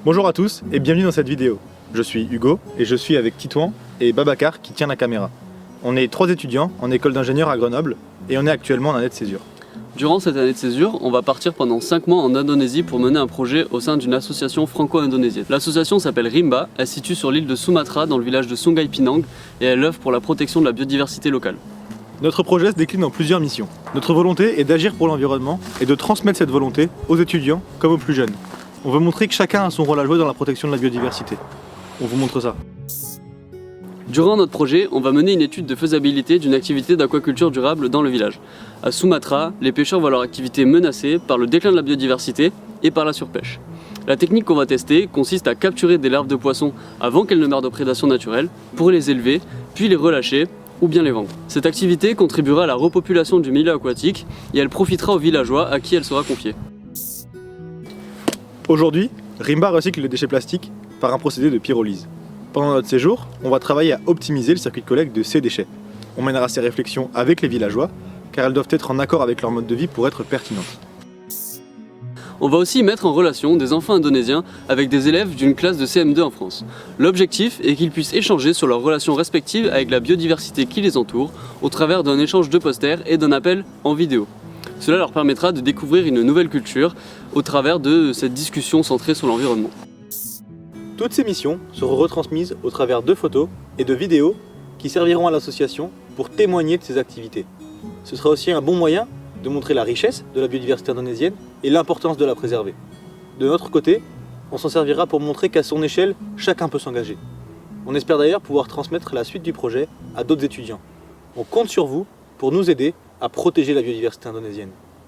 Bonjour à tous et bienvenue dans cette vidéo. Je suis Hugo et je suis avec Titouan et Babacar qui tient la caméra. On est 3 étudiants en école d'ingénieur à Grenoble et on est actuellement en année de césure. Durant cette année de césure, on va partir pendant 5 mois en Indonésie pour mener un projet au sein d'une association franco-indonésienne. L'association s'appelle Rimba, elle se situe sur l'île de Sumatra dans le village de Sungai Pinang et elle œuvre pour la protection de la biodiversité locale. Notre projet se décline en plusieurs missions. Notre volonté est d'agir pour l'environnement et de transmettre cette volonté aux étudiants comme aux plus jeunes. On veut montrer que chacun a son rôle à jouer dans la protection de la biodiversité. On vous montre ça. Durant notre projet, on va mener une étude de faisabilité d'une activité d'aquaculture durable dans le village. À Sumatra, les pêcheurs voient leur activité menacée par le déclin de la biodiversité et par la surpêche. La technique qu'on va tester consiste à capturer des larves de poissons avant qu'elles ne meurent de prédation naturelle pour les élever, puis les relâcher ou bien les vendre. Cette activité contribuera à la repopulation du milieu aquatique et elle profitera aux villageois à qui elle sera confiée. Aujourd'hui, Rimba recycle les déchets plastiques par un procédé de pyrolyse. Pendant notre séjour, on va travailler à optimiser le circuit de collecte de ces déchets. On mènera ces réflexions avec les villageois, car elles doivent être en accord avec leur mode de vie pour être pertinentes. On va aussi mettre en relation des enfants indonésiens avec des élèves d'une classe de CM2 en France. L'objectif est qu'ils puissent échanger sur leurs relations respectives avec la biodiversité qui les entoure au travers d'un échange de posters et d'un appel en vidéo. Cela leur permettra de découvrir une nouvelle culture au travers de cette discussion centrée sur l'environnement. Toutes ces missions seront retransmises au travers de photos et de vidéos qui serviront à l'association pour témoigner de ses activités. Ce sera aussi un bon moyen de montrer la richesse de la biodiversité indonésienne et l'importance de la préserver. De notre côté, on s'en servira pour montrer qu'à son échelle, chacun peut s'engager. On espère d'ailleurs pouvoir transmettre la suite du projet à d'autres étudiants. On compte sur vous pour nous aider à protéger la biodiversité indonésienne.